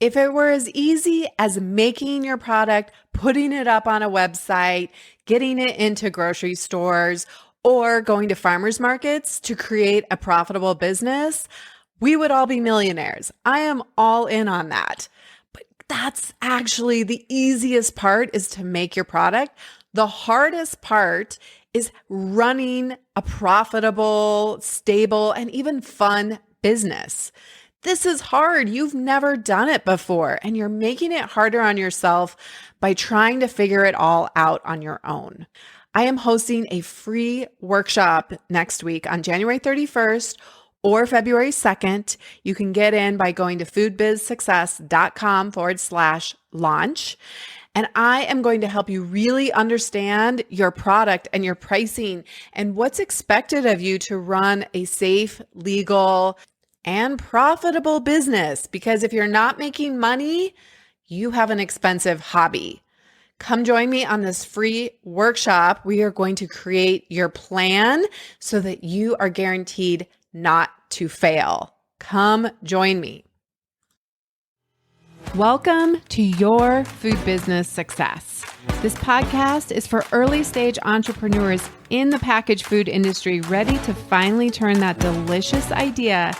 If it were as easy as making your product, putting it up on a website, getting it into grocery stores, or going to farmers markets to create a profitable business, we would all be millionaires. I am all in on that. But that's actually the easiest part, is to make your product. The hardest part is running a profitable, stable, and even fun business. This is hard. You've never done it before, and you're making it harder on yourself by trying to figure it all out on your own. I am hosting a free workshop next week on January 31st or February 2nd. You can get in by going to foodbizsuccess.com/launch. And I am going to help you really understand your product and your pricing and what's expected of you to run a safe, legal, and profitable business. Because if you're not making money, you have an expensive hobby. Come join me on this free workshop. We are going to create your plan so that you are guaranteed not to fail. Come join me. Welcome to Your Food Business Success. This podcast is for early stage entrepreneurs in the packaged food industry ready to finally turn that delicious idea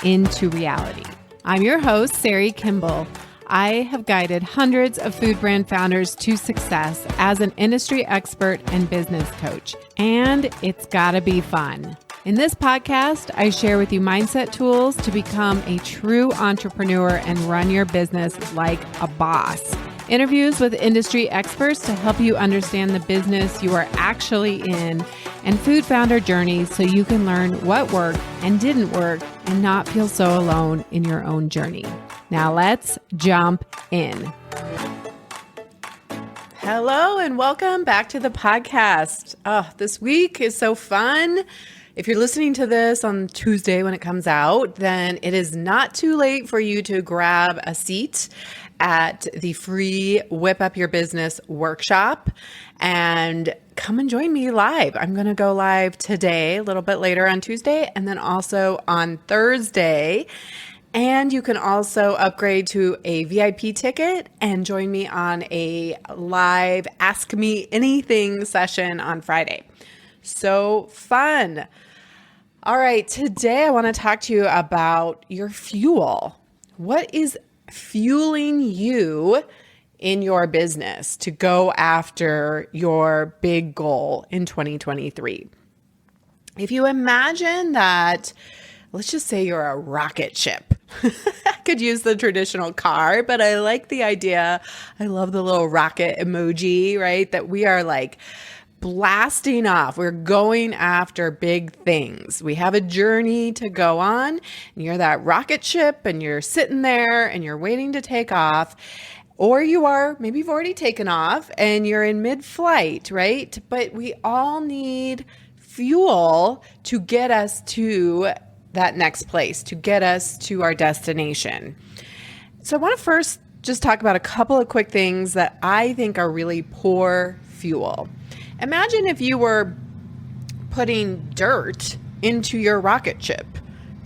into reality. I'm your host, Sari Kimball. I have guided hundreds of food brand founders to success as an industry expert and business coach, and it's gotta be fun. In this podcast, I share with you mindset tools to become a true entrepreneur and run your business like a boss. Interviews with industry experts to help you understand the business you are actually in, and food founder journeys so you can learn what worked and didn't work and not feel so alone in your own journey. Now let's jump in. Hello and welcome back to the podcast. Oh, this week is so fun. If you're listening to this on Tuesday when it comes out, then it is not too late for you to grab a seat at the free Whip Up Your Business workshop and come and join me live. I'm going to go live today, a little bit later on Tuesday, and then also on Thursday. And you can also upgrade to a VIP ticket and join me on a live Ask Me Anything session on Friday. So fun. All right, today I want to talk to you about your fuel. What is fueling you in your business to go after your big goal in 2023? If you imagine that, let's just say you're a rocket ship. I could use the traditional car, but I like the idea. I love the little rocket emoji, right? That we are like blasting off. We're going after big things. We have a journey to go on, and you're that rocket ship and you're sitting there and you're waiting to take off, or maybe you've already taken off and you're in mid-flight, right? But we all need fuel to get us to that next place, to get us to our destination. So I want to first just talk about a couple of quick things that I think are really poor fuel. Imagine if you were putting dirt into your rocket ship.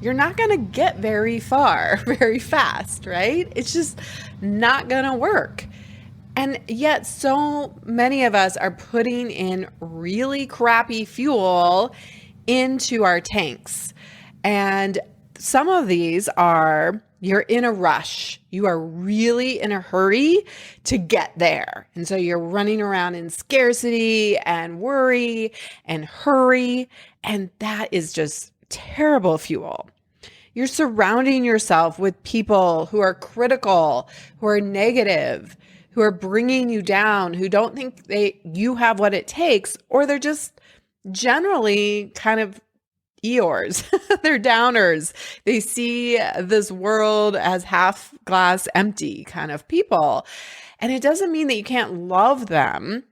You're not going to get very far, very fast, right? It's just not going to work. And yet so many of us are putting in really crappy fuel into our tanks. And some of these are, you're in a rush. You are really in a hurry to get there. And so you're running around in scarcity and worry and hurry. And that is just terrible fuel. You're surrounding yourself with people who are critical, who are negative, who are bringing you down, who don't think you have what it takes, or they're just generally kind of Eeyores. They're downers. They see this world as half glass empty kind of people. And it doesn't mean that you can't love them,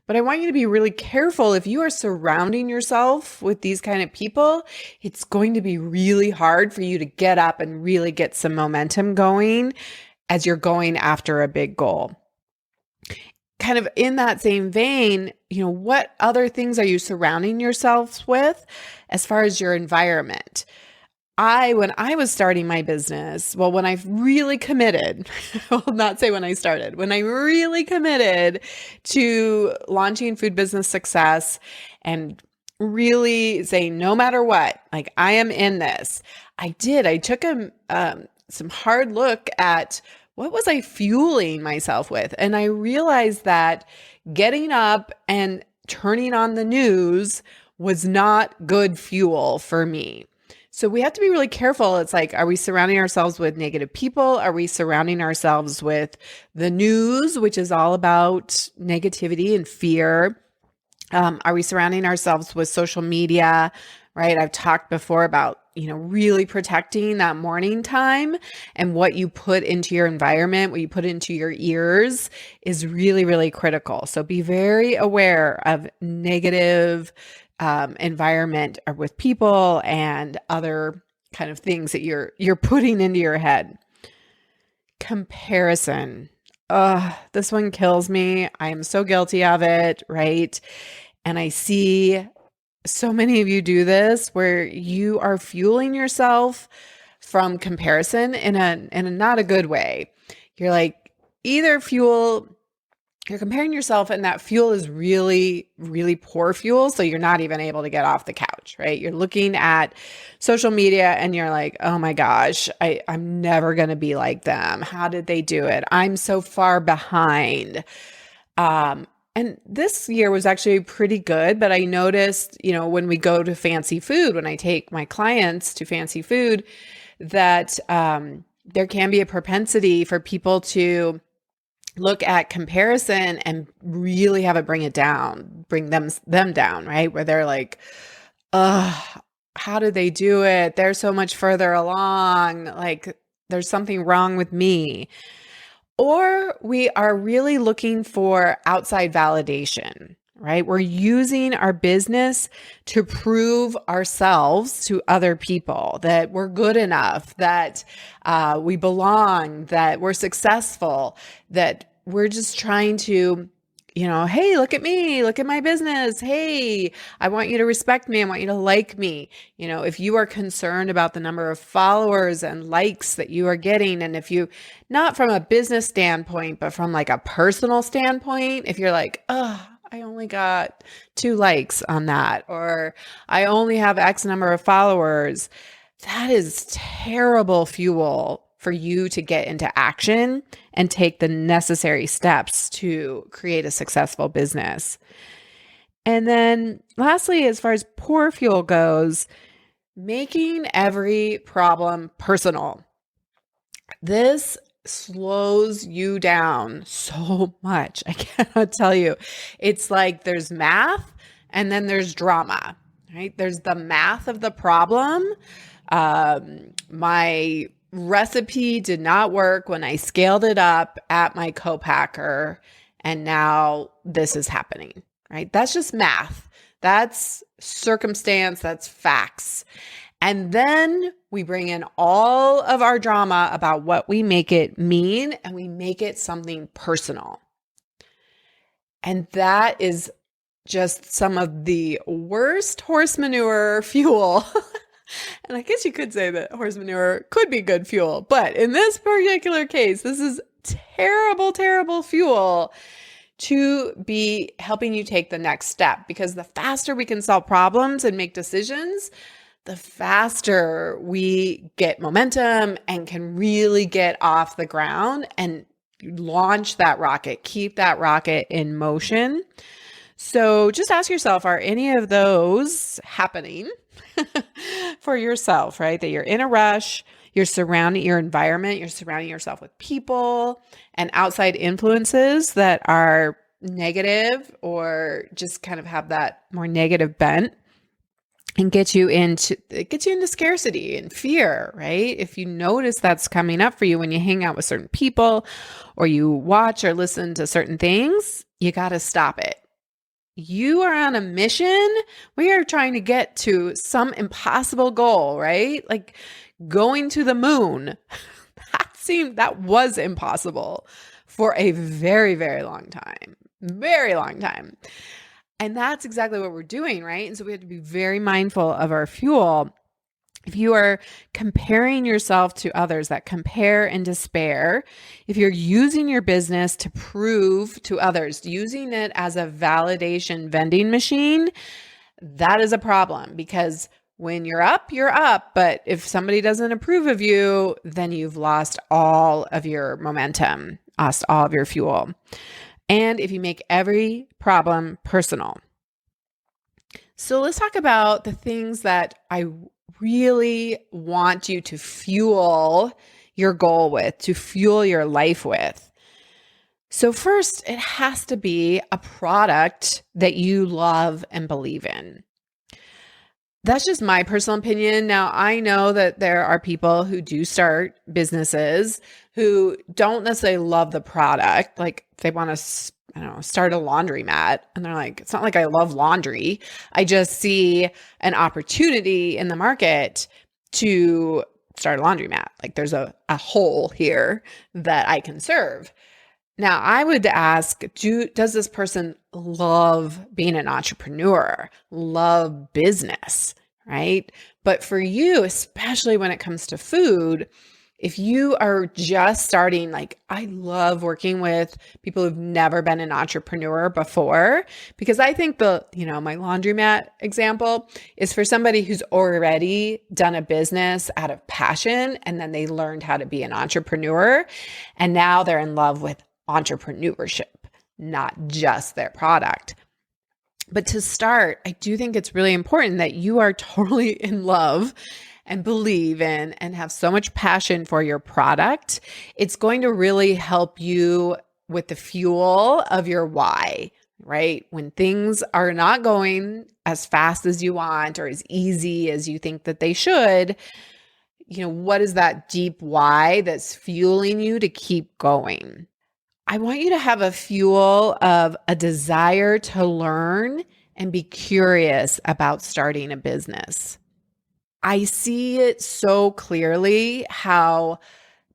but I want you to be really careful. If you are surrounding yourself with these kind of people, it's going to be really hard for you to get up and really get some momentum going as you're going after a big goal. Kind of in that same vein, what other things are you surrounding yourself with as far as your environment? when I was starting my business, well, when I really committed, I'll not say when I started, when I really committed to launching Food Business Success and really saying, no matter what, like I am in this, I did. I took some hard look at what was I fueling myself with? And I realized that getting up and turning on the news was not good fuel for me. So we have to be really careful. It's like, are we surrounding ourselves with negative people? Are we surrounding ourselves with the news, which is all about negativity and fear? Are we surrounding ourselves with social media, right? I've talked before about, really protecting that morning time, and what you put into your environment, what you put into your ears is really, really critical. So be very aware of negative environment or with people and other kind of things that you're putting into your head. Comparison. This one kills me. I am so guilty of it, right? And I see so many of you do this where you are fueling yourself from comparison in a not a good way. You're like you're comparing yourself, and that fuel is really, really poor fuel. So you're not even able to get off the couch, right? You're looking at social media and you're like, oh my gosh, I'm never going to be like them. How did they do it? I'm so far behind. And this year was actually pretty good, but I noticed, when we go to fancy food, when I take my clients to fancy food, that there can be a propensity for people to look at comparison and really have it bring them down, right? Where they're like, how did they do it? They're so much further along. Like there's something wrong with me. Or we are really looking for outside validation, right? We're using our business to prove ourselves to other people that we're good enough, that we belong, that we're successful, that we're just trying to, hey, look at me, look at my business. Hey, I want you to respect me. I want you to like me. If you are concerned about the number of followers and likes that you are getting, and if you, not from a business standpoint, but from like a personal standpoint, if you're like, I only got 2 likes on that, or I only have X number of followers, that is terrible fuel for you to get into action and take the necessary steps to create a successful business. And then lastly, as far as poor fuel goes, making every problem personal. This slows you down so much. I cannot tell you. It's like there's math and then there's drama, right? There's the math of the problem. My recipe did not work when I scaled it up at my co-packer, and now this is happening, right? That's just math. That's circumstance. That's facts. And then we bring in all of our drama about what we make it mean, and we make it something personal. And that is just some of the worst horse manure fuel. And I guess you could say that horse manure could be good fuel, but in this particular case, this is terrible, terrible fuel to be helping you take the next step, because the faster we can solve problems and make decisions, the faster we get momentum and can really get off the ground and launch that rocket, keep that rocket in motion. So just ask yourself, are any of those happening for yourself, right? That you're in a rush, you're surrounding your environment, you're surrounding yourself with people and outside influences that are negative or just kind of have that more negative bent, and get you into scarcity and fear, right? If you notice that's coming up for you when you hang out with certain people or you watch or listen to certain things, you got to stop it. You are on a mission. We are trying to get to some impossible goal, right? Like going to the moon. That was impossible for a very, very long time. Very long time. And that's exactly what we're doing, right? And so we have to be very mindful of our fuel. If you are comparing yourself to others that compare and despair, if you're using your business to prove to others, using it as a validation vending machine, that is a problem, because when you're up, you're up. But if somebody doesn't approve of you, then you've lost all of your momentum, lost all of your fuel. And if you make every problem personal. So let's talk about the things that I really want you to fuel your goal with, to fuel your life with. So first, it has to be a product that you love and believe in. That's just my personal opinion. Now, I know that there are people who do start businesses who don't necessarily love the product. Like they want to, I don't know, start a laundromat. And they're like, it's not like I love laundry. I just see an opportunity in the market to start a laundromat. Like there's a hole here that I can serve. Now, I would ask, does this person love being an entrepreneur, love business, right? But for you, especially when it comes to food, if you are just starting, like I love working with people who've never been an entrepreneur before, because I think my laundromat example is for somebody who's already done a business out of passion, and then they learned how to be an entrepreneur, and now they're in love with entrepreneurship, not just their product. But to start, I do think it's really important that you are totally in love and believe in and have so much passion for your product. It's going to really help you with the fuel of your why, right? When things are not going as fast as you want or as easy as you think that they should, what is that deep why that's fueling you to keep going? I want you to have a fuel of a desire to learn and be curious about starting a business. I see it so clearly how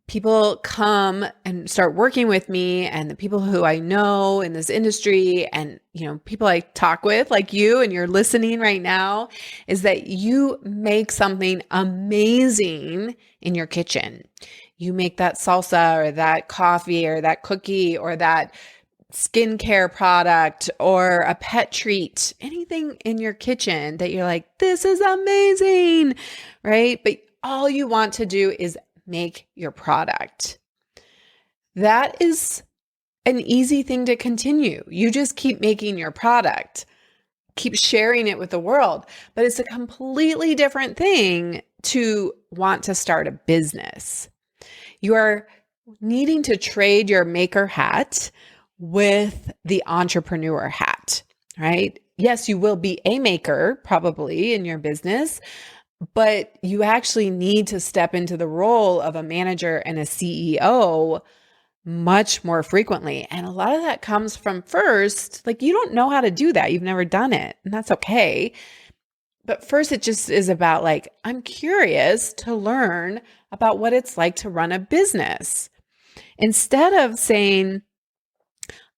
people come and start working with me, and the people who I know in this industry and, people I talk with like you and you're listening right now, is that you make something amazing in your kitchen. You make that salsa or that coffee or that cookie or that skincare product or a pet treat, anything in your kitchen that you're like, this is amazing, right? But all you want to do is make your product. That is an easy thing to continue. You just keep making your product, keep sharing it with the world. But it's a completely different thing to want to start a business. You are needing to trade your maker hat with the entrepreneur hat, right? Yes, you will be a maker probably in your business, but you actually need to step into the role of a manager and a CEO much more frequently. And a lot of that comes from first, like you don't know how to do that. You've never done it, and that's okay. But first, it just is about like, I'm curious to learn about what it's like to run a business. Instead of saying,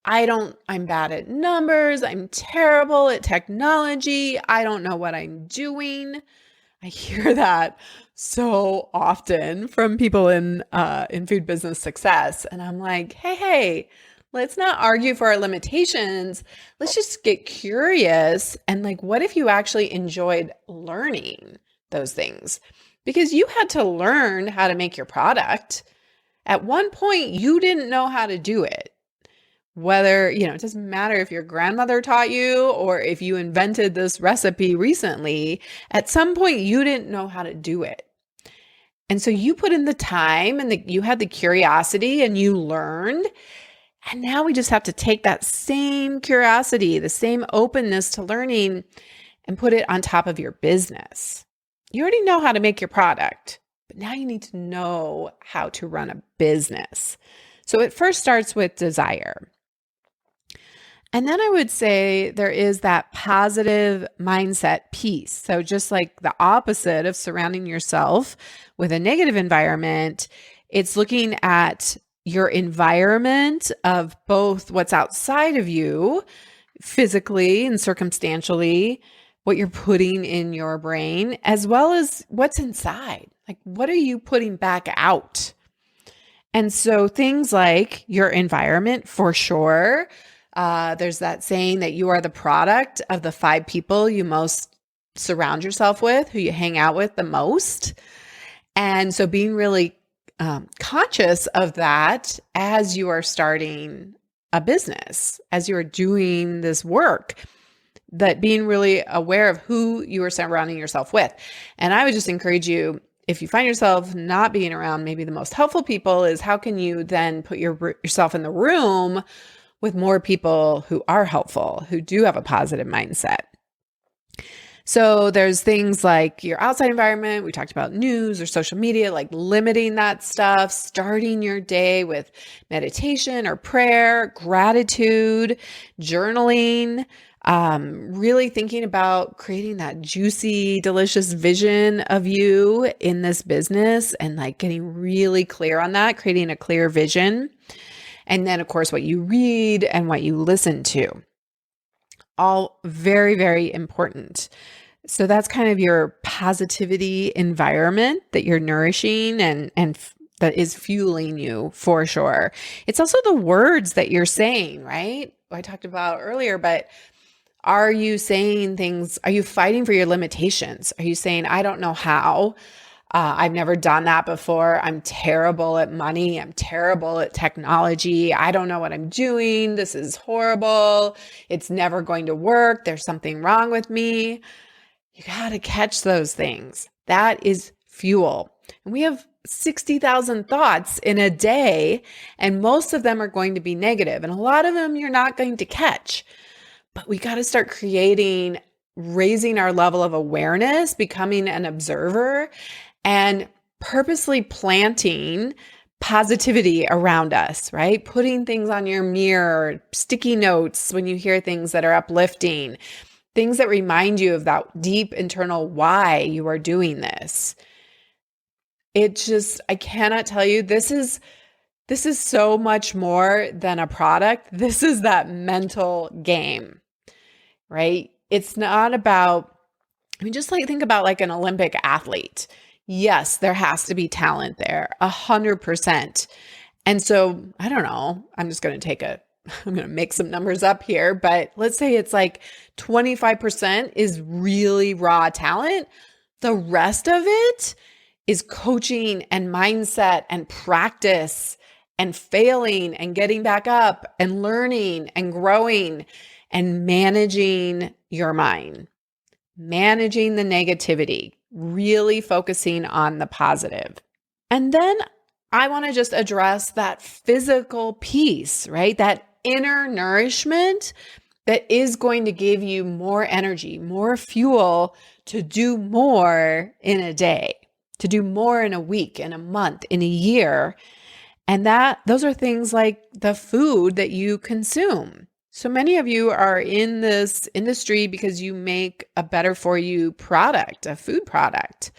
I'm bad at numbers, I'm terrible at technology, I don't know what I'm doing. I hear that so often from people in food business success. And I'm like, hey, let's not argue for our limitations. Let's just get curious. And like, what if you actually enjoyed learning those things? Because you had to learn how to make your product. At one point, you didn't know how to do it. Whether, it doesn't matter if your grandmother taught you or if you invented this recipe recently, at some point you didn't know how to do it. And so you put in the time and you had the curiosity and you learned. And now we just have to take that same curiosity, the same openness to learning, and put it on top of your business. You already know how to make your product, but now you need to know how to run a business. So it first starts with desire. And then I would say there is that positive mindset piece. So just like the opposite of surrounding yourself with a negative environment, it's looking at your environment of both what's outside of you, physically and circumstantially, what you're putting in your brain, as well as what's inside. Like, what are you putting back out? And so things like your environment, for sure. There's that saying that you are the product of the 5 people you most surround yourself with, who you hang out with the most. And so being really conscious of that as you are starting a business, as you are doing this work, that being really aware of who you are surrounding yourself with. And I would just encourage you, if you find yourself not being around maybe the most helpful people, is how can you then put yourself in the room with more people who are helpful, who do have a positive mindset. So there's things like your outside environment. We talked about news or social media, like limiting that stuff, starting your day with meditation or prayer, gratitude, journaling, really thinking about creating that juicy, delicious vision of you in this business and like getting really clear on that, creating a clear vision. And then, of course, what you read and what you listen to. All very, very important. So that's kind of your positivity environment that you're nourishing and that is fueling you for sure. It's also the words that you're saying, right? I talked about earlier, but are you saying things? Are you fighting for your limitations? Are you saying, I don't know how? I've never done that before. I'm terrible at money. I'm terrible at technology. I don't know what I'm doing. This is horrible. It's never going to work. There's something wrong with me. You got to catch those things. That is fuel. And we have 60,000 thoughts in a day, and most of them are going to be negative. And a lot of them you're not going to catch. But we got to start raising our level of awareness, becoming an observer, and purposely planting positivity around us, right? Putting things on your mirror, sticky notes when you hear things that are uplifting, things that remind you of that deep internal why you are doing this. I cannot tell you, this is so much more than a product. This is that mental game, right? It's not about, just like think about like an Olympic athlete. Yes, there has to be talent there, 100%. And so, I don't know, I'm going to make some numbers up here, but let's say it's like 25% is really raw talent. The rest of it is coaching and mindset and practice and failing and getting back up and learning and growing and managing your mind, managing the negativity, really focusing on the positive. And then I want to just address that physical piece, right? That inner nourishment that is going to give you more energy, more fuel to do more in a day, to do more in a week, in a month, in a year. And those are things like the food that you consume. So many of you are in this industry because you make a better for you product, a food product.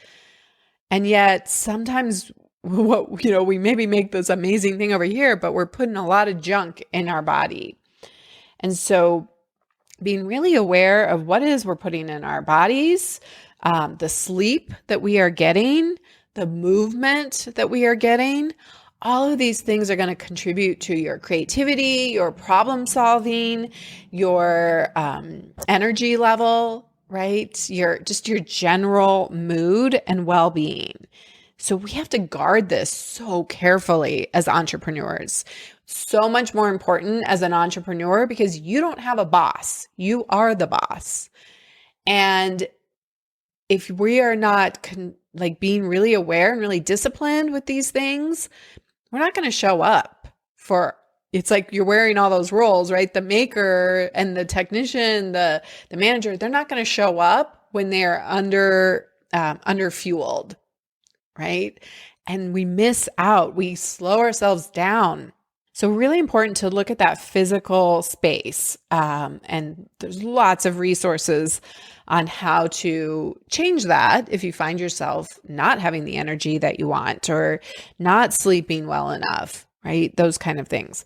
And yet sometimes we maybe make this amazing thing over here, but we're putting a lot of junk in our body. And so being really aware of what it is we're putting in our bodies, the sleep that we are getting, the movement that we are getting, all of these things are going to contribute to your creativity, your problem solving, your energy level, right? Your general mood and well-being. So we have to guard this so carefully as entrepreneurs. So much more important as an entrepreneur because you don't have a boss. You are the boss. And if we are not being really aware and really disciplined with these things, we're not going to show up it's like you're wearing all those roles, right? The maker and the technician, the manager, they're not going to show up when they're under fueled, right? And we miss out. We slow ourselves down. So really important to look at that physical space. And there's lots of resources on how to change that if you find yourself not having the energy that you want or not sleeping well enough, right? Those kind of things.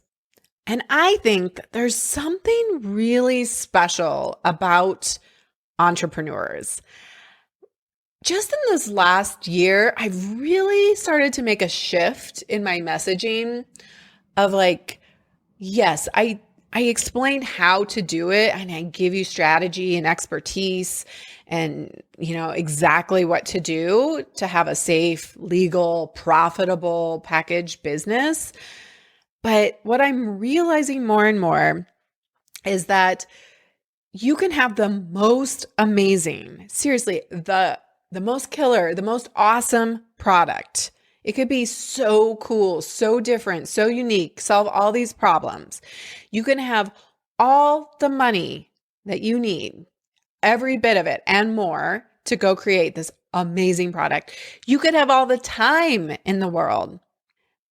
And I think that there's something really special about entrepreneurs. Just in this last year, I've really started to make a shift in my messaging of like, yes, I explain how to do it and I give you strategy and expertise and exactly what to do to have a safe, legal, profitable packaged business. But what I'm realizing more and more is that you can have the most amazing, seriously, the most killer, the most awesome product. It could be so cool, so different, so unique, solve all these problems. You can have all the money that you need, every bit of it and more to go create this amazing product. You could have all the time in the world.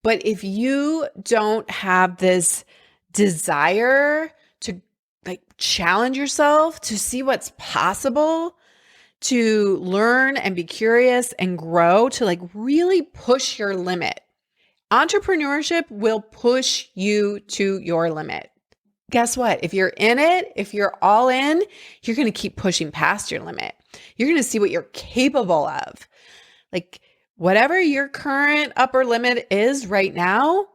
But if you don't have this desire to like challenge yourself to see what's possible, to learn and be curious and grow, to like really push your limit. Entrepreneurship will push you to your limit. Guess what? If you're in it, if you're all in, you're going to keep pushing past your limit. You're going to see what you're capable of. Like whatever your current upper limit is right now,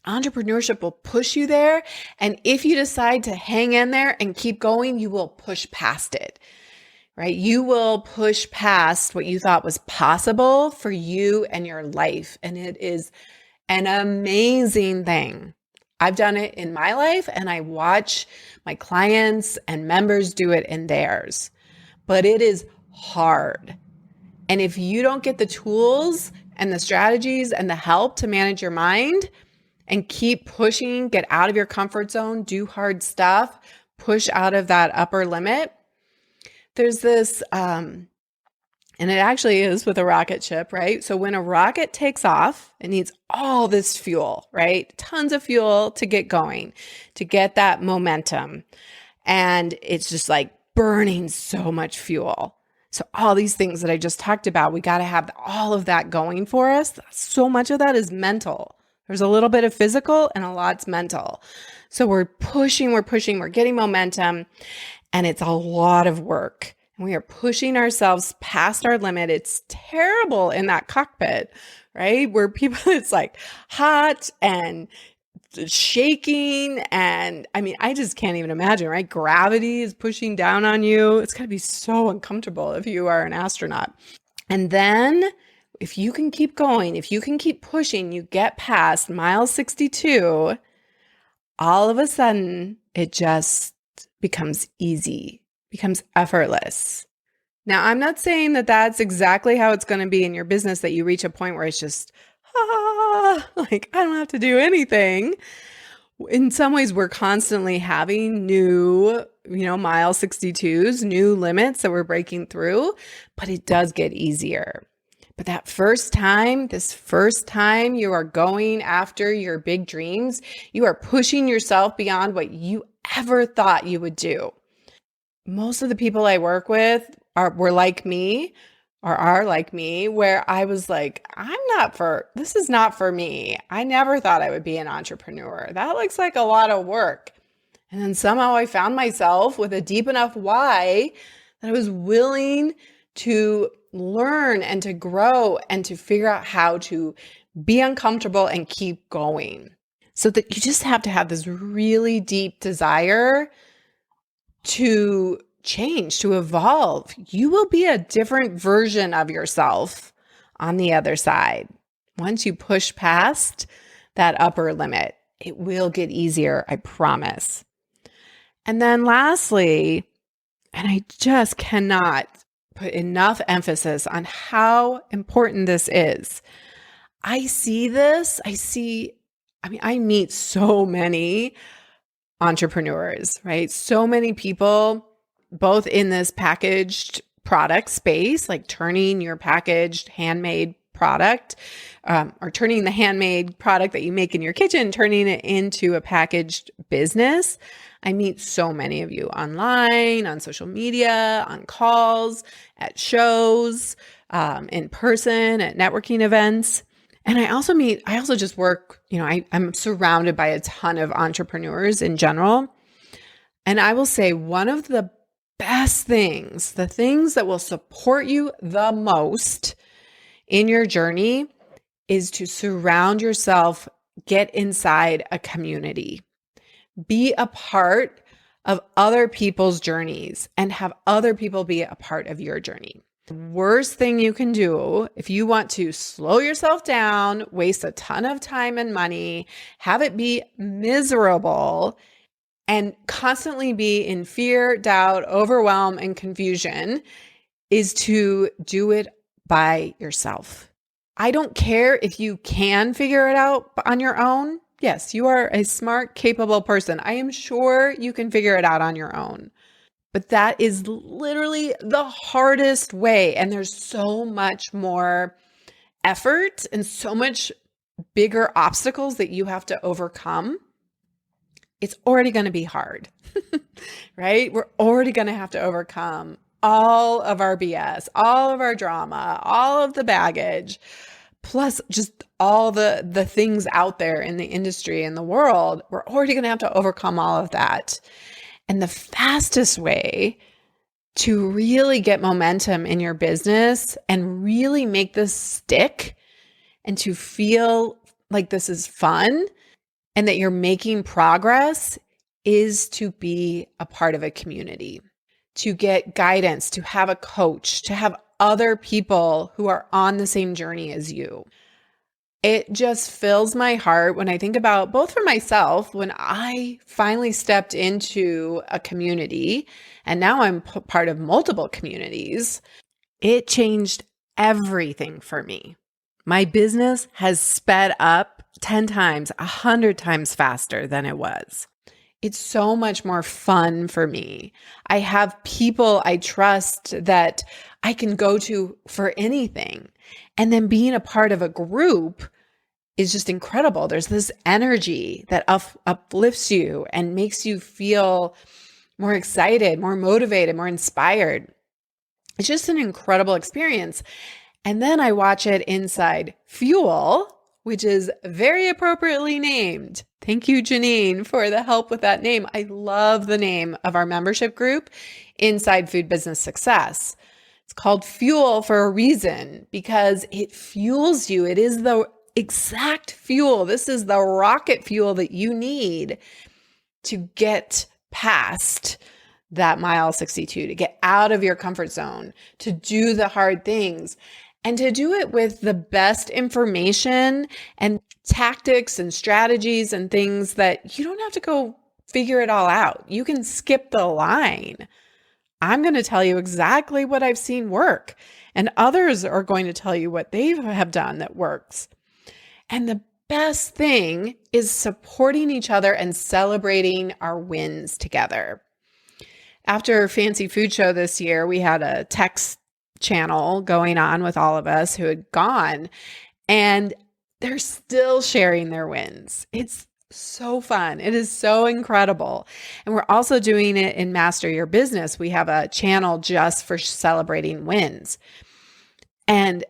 entrepreneurship will push you there. And if you decide to hang in there and keep going, you will push past it. Right? You will push past what you thought was possible for you and your life. And it is an amazing thing. I've done it in my life and I watch my clients and members do it in theirs. But it is hard. And if you don't get the tools and the strategies and the help to manage your mind and keep pushing, get out of your comfort zone, do hard stuff, push out of that upper limit, there's this, and it actually is with a rocket ship, right? So when a rocket takes off, it needs all this fuel, right? Tons of fuel to get going, to get that momentum. And it's just like burning so much fuel. So all these things that I just talked about, we got to have all of that going for us. So much of that is mental. There's a little bit of physical and a lot's mental. So we're pushing, we're getting momentum. And it's a lot of work. And we are pushing ourselves past our limit. It's terrible in that cockpit, right? Where people, it's like hot and shaking. And I mean, I just can't even imagine, right? Gravity is pushing down on you. It's got to be so uncomfortable if you are an astronaut. And then if you can keep going, if you can keep pushing, you get past mile 62, all of a sudden it just becomes easy, becomes effortless. Now, I'm not saying that that's exactly how it's going to be in your business, that you reach a point where it's just, like I don't have to do anything. In some ways, we're constantly having new, mile 62s, new limits that we're breaking through, but it does get easier. But that first time you are going after your big dreams, you are pushing yourself beyond what you ever thought you would do. Most of the people I work with were like me or are like me, where I was like, this is not for me. I never thought I would be an entrepreneur. That looks like a lot of work. And then somehow I found myself with a deep enough why that I was willing to learn and to grow and to figure out how to be uncomfortable and keep going. So that you just have to have this really deep desire to change, to evolve. You will be a different version of yourself on the other side. Once you push past that upper limit, it will get easier, I promise. And then lastly, and I just cannot put enough emphasis on how important this is. I meet so many entrepreneurs, right? So many people, both in this packaged product space, like turning your packaged handmade product, or turning the handmade product that you make in your kitchen, turning it into a packaged business. I meet so many of you online, on social media, on calls, at shows, in person, at networking events. And I also just work, I'm surrounded by a ton of entrepreneurs in general. And I will say one of the best things, the things that will support you the most in your journey, is to surround yourself, get inside a community, be a part of other people's journeys, and have other people be a part of your journey. The worst thing you can do if you want to slow yourself down, waste a ton of time and money, have it be miserable, and constantly be in fear, doubt, overwhelm, and confusion, is to do it by yourself. I don't care if you can figure it out on your own. Yes, you are a smart, capable person. I am sure you can figure it out on your own. But that is literally the hardest way. And there's so much more effort and so much bigger obstacles that you have to overcome. It's already going to be hard, right? We're already going to have to overcome all of our BS, all of our drama, all of the baggage, plus just all the things out there in the industry and the world. We're already going to have to overcome all of that. And the fastest way to really get momentum in your business and really make this stick and to feel like this is fun and that you're making progress is to be a part of a community, to get guidance, to have a coach, to have other people who are on the same journey as you. It just fills my heart when I think about, both for myself, when I finally stepped into a community and now I'm part of multiple communities, it changed everything for me. My business has sped up 10 times, 100 times faster than it was. It's so much more fun for me. I have people I trust that I can go to for anything. And then being a part of a group is just incredible. There's this energy that uplifts you and makes you feel more excited, more motivated, more inspired. It's just an incredible experience. And then I watch it inside Fuel, which is very appropriately named. Thank you, Janine, for the help with that name. I love the name of our membership group, Inside Food Business Success. It's called Fuel for a reason, because it fuels you. It is the exact fuel. This is the rocket fuel that you need to get past that mile 62, to get out of your comfort zone, to do the hard things, and to do it with the best information and tactics and strategies and things that you don't have to go figure it all out. You can skip the line. I'm going to tell you exactly what I've seen work, and others are going to tell you what they have done that works. And the best thing is supporting each other and celebrating our wins together. After Fancy Food Show this year, we had a text channel going on with all of us who had gone, and they're still sharing their wins. It's so fun. It is so incredible. And we're also doing it in Master Your Business. We have a channel just for celebrating wins. And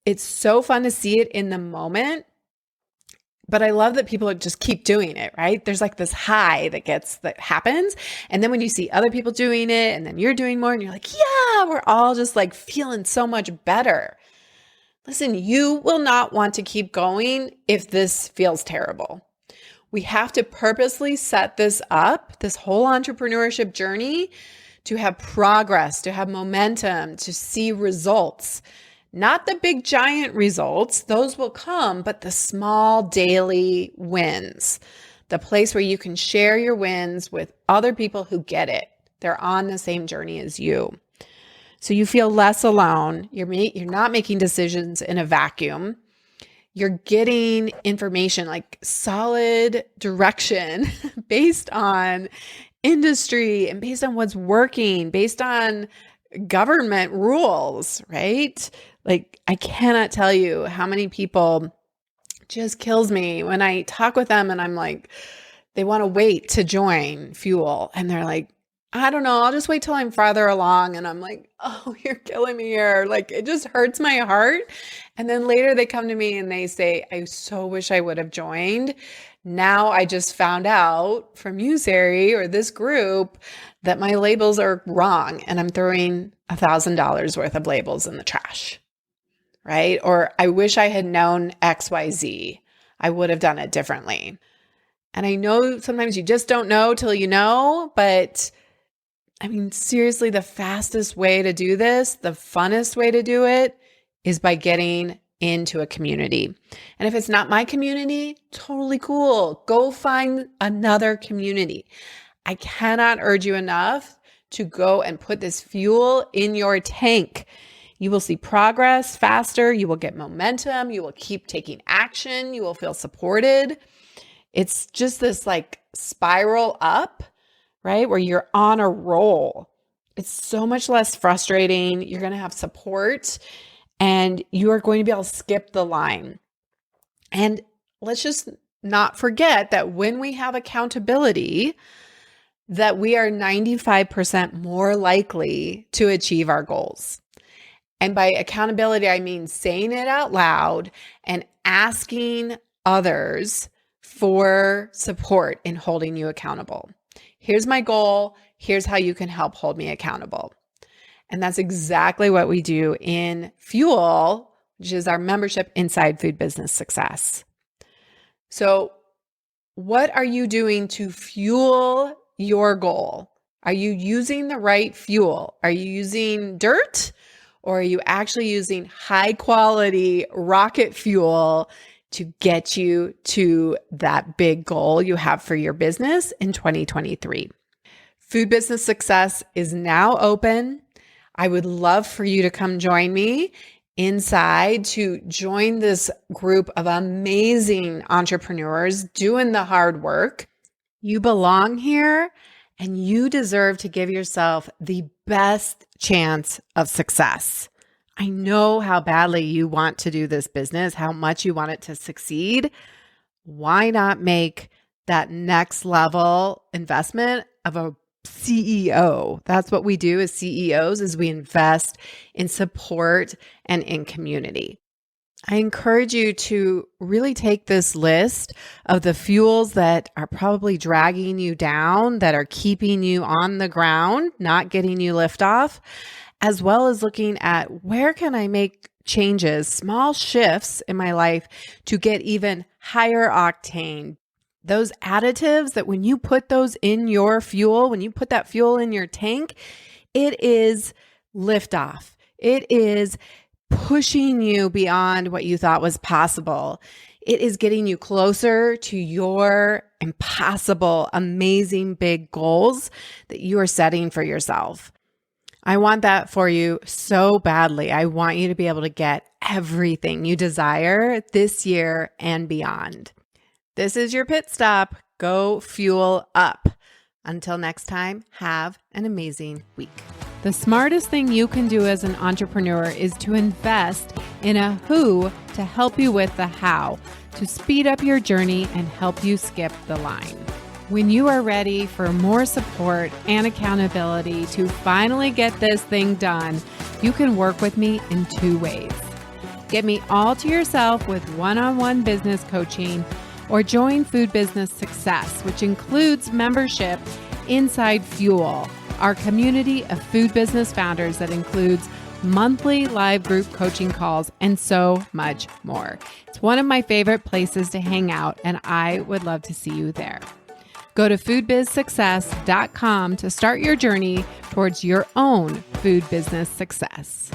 it's so fun to see it in the moment. But I love that people just keep doing it, right? There's like this high that happens. And then when you see other people doing it and then you're doing more and you're like, yeah, we're all just like feeling so much better. Listen, you will not want to keep going if this feels terrible. We have to purposely set this up, this whole entrepreneurship journey, to have progress, to have momentum, to see results. Not the big giant results, those will come, but the small daily wins, the place where you can share your wins with other people who get it. They're on the same journey as you. So you feel less alone. You're not making decisions in a vacuum. You're getting information, like solid direction based on industry and based on what's working, based on government rules, right? Like, I cannot tell you how many people just kills me when I talk with them and I'm like, they want to wait to join Fuel. And they're like, I don't know, I'll just wait till I'm farther along and I'm like, oh, you're killing me here. Like it just hurts my heart. And then later they come to me and they say, I so wish I would have joined. Now I just found out from you, Sari, or this group that my labels are wrong and I'm throwing $1,000 worth of labels in the trash, right? Or I wish I had known XYZ. I would have done it differently. And I know sometimes you just don't know till you know, but I mean, seriously, the fastest way to do this, the funnest way to do it is by getting into a community. And if it's not my community, totally cool. Go find another community. I cannot urge you enough to go and put this fuel in your tank. You will see progress faster. You will get momentum. You will keep taking action. You will feel supported. It's just this like spiral up, right? Where you're on a roll. It's so much less frustrating. You're going to have support and you are going to be able to skip the line. And let's just not forget that when we have accountability, that we are 95% more likely to achieve our goals. And by accountability, I mean saying it out loud and asking others for support in holding you accountable. Here's my goal. Here's how you can help hold me accountable. And that's exactly what we do in Fuel, which is our membership inside Food Business Success. So what are you doing to fuel your goal? Are you using the right fuel? Are you using dirt? Or are you actually using high quality rocket fuel to get you to that big goal you have for your business in 2023? Food Business Success is now open. I would love for you to come join me inside to join this group of amazing entrepreneurs doing the hard work. You belong here and you deserve to give yourself the best chance of success. I know how badly you want to do this business, how much you want it to succeed. Why not make that next level investment of a CEO? That's what we do as CEOs, is we invest in support and in community. I encourage you to really take this list of the fuels that are probably dragging you down, that are keeping you on the ground, not getting you lift off, as well as looking at where can I make changes, small shifts in my life to get even higher octane. Those additives that when you put those in your fuel, when you put that fuel in your tank, it is liftoff. It is pushing you beyond what you thought was possible. It is getting you closer to your impossible, amazing big goals that you are setting for yourself. I want that for you so badly. I want you to be able to get everything you desire this year and beyond. This is your pit stop. Go fuel up. Until next time, have an amazing week. The smartest thing you can do as an entrepreneur is to invest in a who to help you with the how, to speed up your journey and help you skip the line. When you are ready for more support and accountability to finally get this thing done, you can work with me in 2 ways. Get me all to yourself with one-on-one business coaching, or join Food Business Success, which includes membership inside Fuel, our community of food business founders that includes monthly live group coaching calls and so much more. It's one of my favorite places to hang out, and I would love to see you there. Go to foodbizsuccess.com to start your journey towards your own food business success.